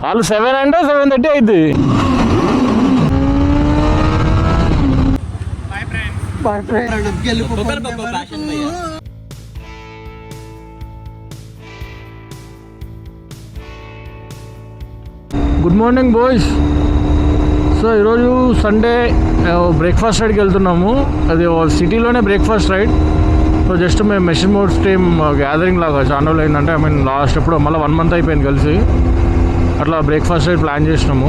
వాళ్ళు 7 అంటే 7:30 అయింది. Good morning boys. సో ఈరోజు సండే బ్రేక్ఫాస్ట్ రైడ్కి వెళ్తున్నాము. అది సిటీలోనే బ్రేక్ఫాస్ట్ రైడ్. సో జస్ట్ మేము మెషిన్ మోడ్స్ టీమ్ గ్యాదరింగ్ లాగా చాలా రోజులు అయిందంటే లాస్ట్ ఎప్పుడు మళ్ళీ 1 month అయిపోయింది కలిసి. అట్లా బ్రేక్ఫాస్ట్ రైడ్ ప్లాన్ చేసినాము.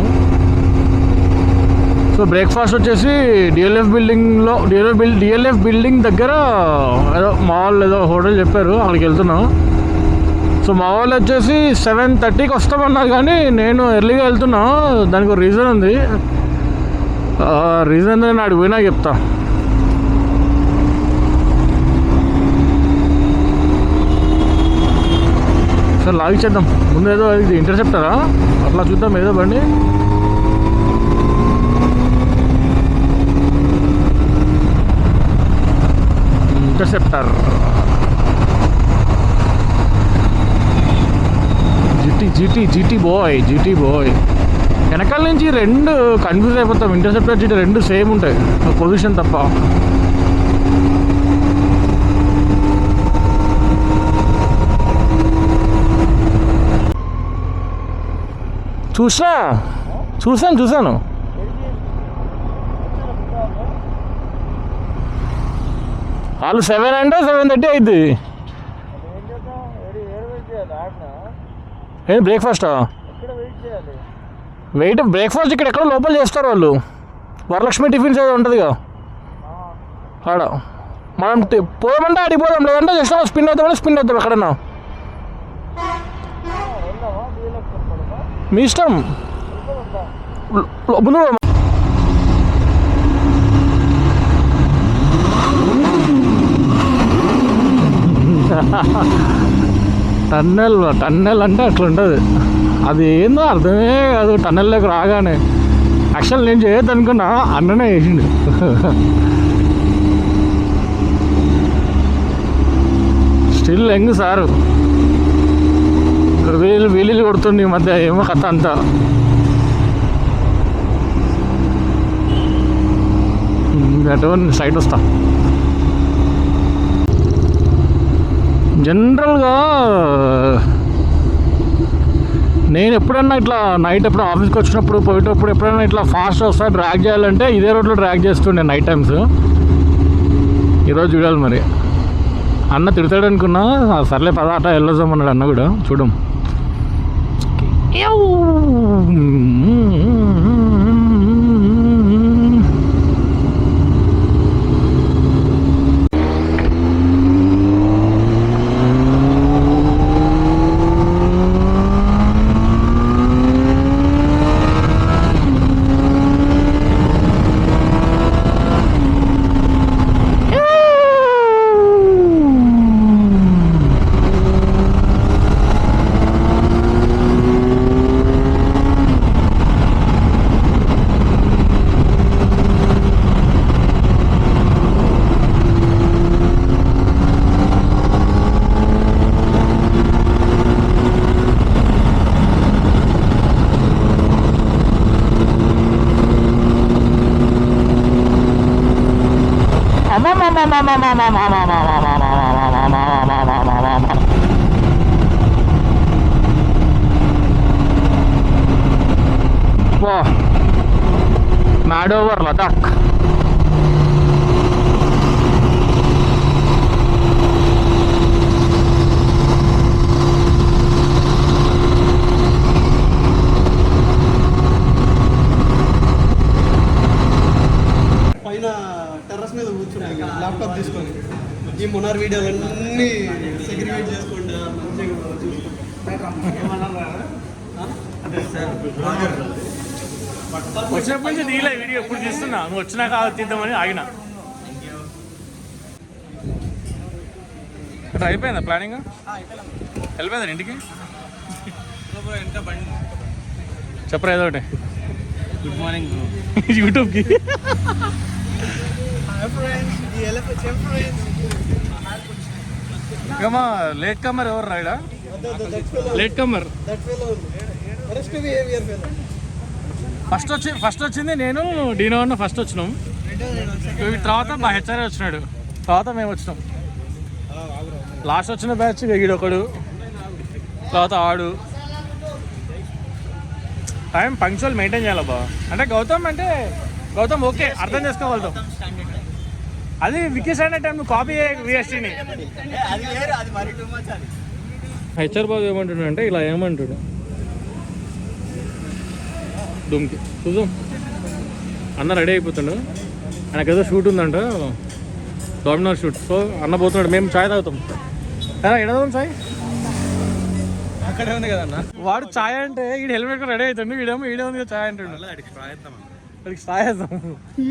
సో బ్రేక్ఫాస్ట్ వచ్చేసి డిఎల్ఎఫ్ బిల్డింగ్ దగ్గర ఏదో మాల్ ఏదో హోటల్ చెప్పారు, అక్కడికి వెళ్తున్నాం. సో మా వాళ్ళు వచ్చేసి 7:30కి వస్తామన్నారు, కానీ నేను ఎర్లీగా వెళ్తున్నా. దానికి ఒక రీజన్ ఉంది. రీజన్ నేను అడిగి పోయినా చెప్తా. సార్ లాగిచ్చేద్దాం ముందు. ఏదో ఇది ఇంటర్సెప్టరా అట్లా చూద్దాం, ఏదో బండి. ఇంటర్సెప్టర్ జీటీ బాయ్. వెనకాల నుంచి 2 కన్ఫ్యూజ్ అయిపోతాం. ఇంటర్సెప్టర్ జీటీ 2 సేమ్ ఉంటాయి, పొజిషన్ తప్ప. చూసాను. వాళ్ళు 7 అంటే 7:30 అయింది. ఏం బ్రేక్ఫాస్టా? బ్రేక్ఫాస్ట్ ఇక్కడ ఎక్కడో లోపల చేస్తారు వాళ్ళు. వరలక్ష్మి టిఫిన్స్ ఏదో ఉంటుందిగా ఆడ. మనం పోదామంటే అడిగి పోదాం, లేదంటే జస్ట్ స్పిన్ అవుతాం ఎక్కడన్నా. మీ ఇష్టం. ముందు టన్నెల్ అంటే అట్లా ఉంటుంది. అది ఏందో అర్థమే కాదు. టన్నెల్లోకి రాగానే యాక్చువల్ నేను చేయొద్దు అనుకున్నా, అన్ననే వేసిండు. Still young sir. వీళ్ళు కొడుతుంది ఈ మధ్య, ఏమో కథ అంతా. అటువంటి సైట్ వస్తా. జనరల్గా నేను ఎప్పుడన్నా ఇట్లా నైట్ ఎప్పుడు ఆఫీస్కి వచ్చినప్పుడు పోయేటప్పుడు ఎప్పుడైనా ఇట్లా ఫాస్ట్ వస్తా డ్రాగ్ చేయాలంటే ఇదే రోడ్లో డ్రాగ్ చేస్తుండే నైట్ టైమ్స్. ఈరోజు చూడాలి మరి. అన్న తిడతాడు అనుకున్నా, సర్లే పద అట వెళ్ళొద్దాం అన్నాడు అన్న కూడా. చూడం. Mad over Ladakh. పైన టెర్రస్ మీద కూర్చున్నాయి ల్యాప్టాప్ తీసుకొని ఈ మొనార్ వీడియోలన్నీ సెగ్రిగేట్ చేసుకుంటా మంచిగా వచ్చినప్పటి నుంచి నీళ్ళ వీడియో ఎప్పుడు తీస్తున్నా, నువ్వు వచ్చినాక తీద్దామని ఆగిన. ఇక్కడ అయిపోయిందా ప్లానింగ్? వెళ్ళిపోయిందా ఇంటికి? చెప్పరా ఏదో ఒకటి. గుడ్ మార్నింగ్ యూట్యూబ్కి. లేట్ కమర్ ఎవరు రాయడా? Latecomer best behaviour fellow. First వచ్చింది నేను డీనో అన్న ఫస్ట్ వచ్చినాం. తర్వాత మా హెచ్ఆర్ వచ్చినాడు, తర్వాత మేము వచ్చినాం. లాస్ట్ వచ్చిన బ్యాచ్ ఈడొకడు, తర్వాత ఆడు. టైం పంక్చువల్ మెయింటైన్ చేయాలి బా. అంటే గౌతమ్ ఓకే అర్థం చేసుకోగలుగుతాం. అది వికీ సైడ్ టైం నువ్వు కాపీ విఎస్టీని. హెచ్ఆర్ బాబు ఏమంటున్నాడు అంటే ఇలా ఏమంటాడు దుమ్కి చూద్దాం. అన్న రెడీ అయిపోతాడు, ఆయనకు ఏదో షూట్ ఉందంట, డామినార్ షూట్. సో అన్న పోతున్నాడు, మేము చాయ్ తాగుతాం. ఎడదాం చాయ్ అక్కడే ఉంది కదన్న. వాడు చాయ్ అంటే ఈడు హెల్మెట్ రెడీ అవుతాడు, ఈడే ఉంది కదా చాయ్ అంటాడు. వాడికి చాయ్ వేద్దాం,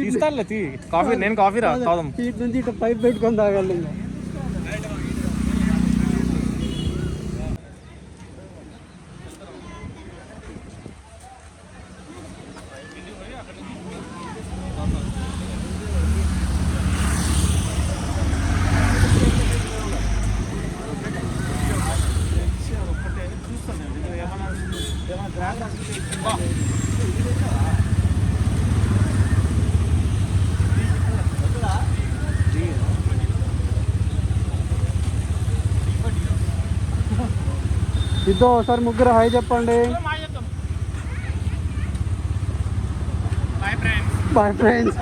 తీస్తానులే తీ కాఫీ. నేను కాఫీ రా తాగుదాం. ఇటు నుంచి ఇటు పైప్ పెట్టుకొని తాగాలి. ఇద్దో ఒకసారి ముగ్గురు హాయ్ చెప్పండి. Bye friends.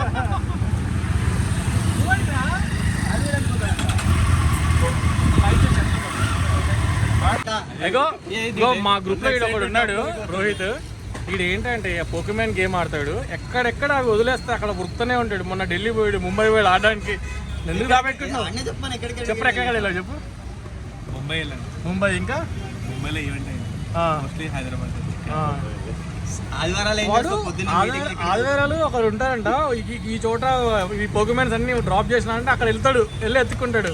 మా గ్రూప్ లో ఒకడు ఉన్నాడు రోహిత్. వీడు ఏంటంటే పోకెమాన్ గేమ్ ఆడతాడు, ఎక్కడెక్కడ అవి వదిలేస్తే అక్కడ వృత్తనే ఉంటాడు. మొన్న ఢిల్లీ పోయాడు, ముంబై పోయాడు ఆడడానికి. ఎందుకు దాపెట్టుకుంటున్నావు చెప్పు. ఎక్కడ వెళ్ళావు చెప్పు. ముంబై ఇంకా ముంబైలో ఈవెంట్ మోస్ట్లీ హైదరాబాద్. ఆదివారాలు ఒకరు ఉంటారంట, ఈ చోట ఈ పోకెమాన్స్ అన్ని డ్రాప్ చేసినా అంటే అక్కడ వెళ్తాడు, వెళ్ళి ఎత్తుకుంటాడు.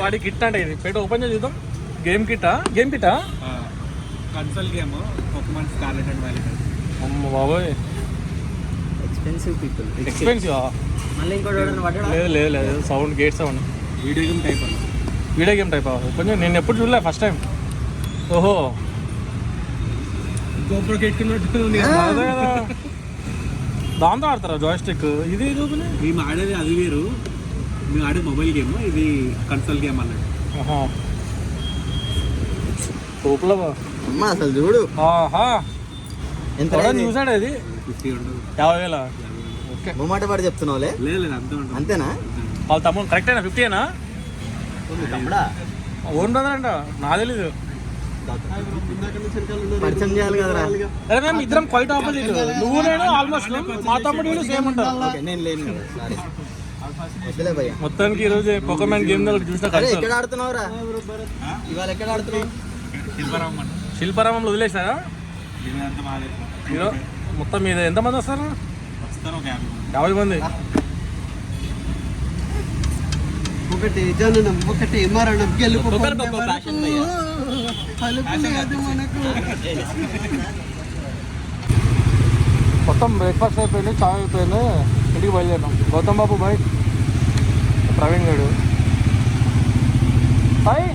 వాడి కిట్ అంటే ఇది పెట్టి ఓపెన్ చేసి చూద్దాం. గేమ్ కిట్టా console game Pokemon Scarlet and Violet. అమ్మ బాబోయ్ ఎక్స్పెన్సివ్ పీపుల్. ఎక్స్పెన్సివ్ మళ్ళీ ఇంకోటి లేదు sound gate sound. Video game type కొంచెం నేను ఎప్పుడు చూడలే ఫస్ట్ టైం. ఓహో గోప్రో కెట్టుకున్నట్టు అదే కదా, దాంతో ఆడతారా జాయ్స్టిక్? ఇది చూపుని మేము ఆడేది అది వేరు, మేము ఆడేది మొబైల్ గేమ్, ఇది కన్సోల్ గేమ్ అన్నట్టు. సూపర్ అమ్మా అసలు చూడు. ఎంత చూసాడు అది 50,000. ఓకే మాట పాటు చెప్తున్నావులే. లేదు అంతేనా? వాళ్ళ తమ్ముడు కరెక్టేనా? 50ఏనా? ఓన్ బ్రదర్ అంట, నాకు తెలీదు. పరిచయం చేయాలి కదరా. అరే మేము ఇద్దరం క్వైట్ ఆపోజిట్, నువ్వు నేను ఆల్మోస్ట్. మా తమ్ముడు సేమ్ ఉంటారు. నేను లేను కదా. మొత్తానికి ఈరోజు పోకెమాన్ గేమ్ చూసినా. ఎక్కడ ఆడుతున్నావురా ఇవాళ? ఎక్కడ ఆడుతున్నావు? శిల్పారామంలో వదిలేసారా? మొత్తం మీద ఎంతమంది వస్తారు? 50 మంది. ఒకటి జననం, ఒకటి మరణం, గెలుపు మనకు. మొత్తం బ్రేక్ఫాస్ట్ అయిపోయింది, చాయ్ అయిపోయింది, ఇంటికి బయలుదేరినాం. గౌతమ్ బాబు బాయ్, ప్రవీణ్ గారు బాయ్.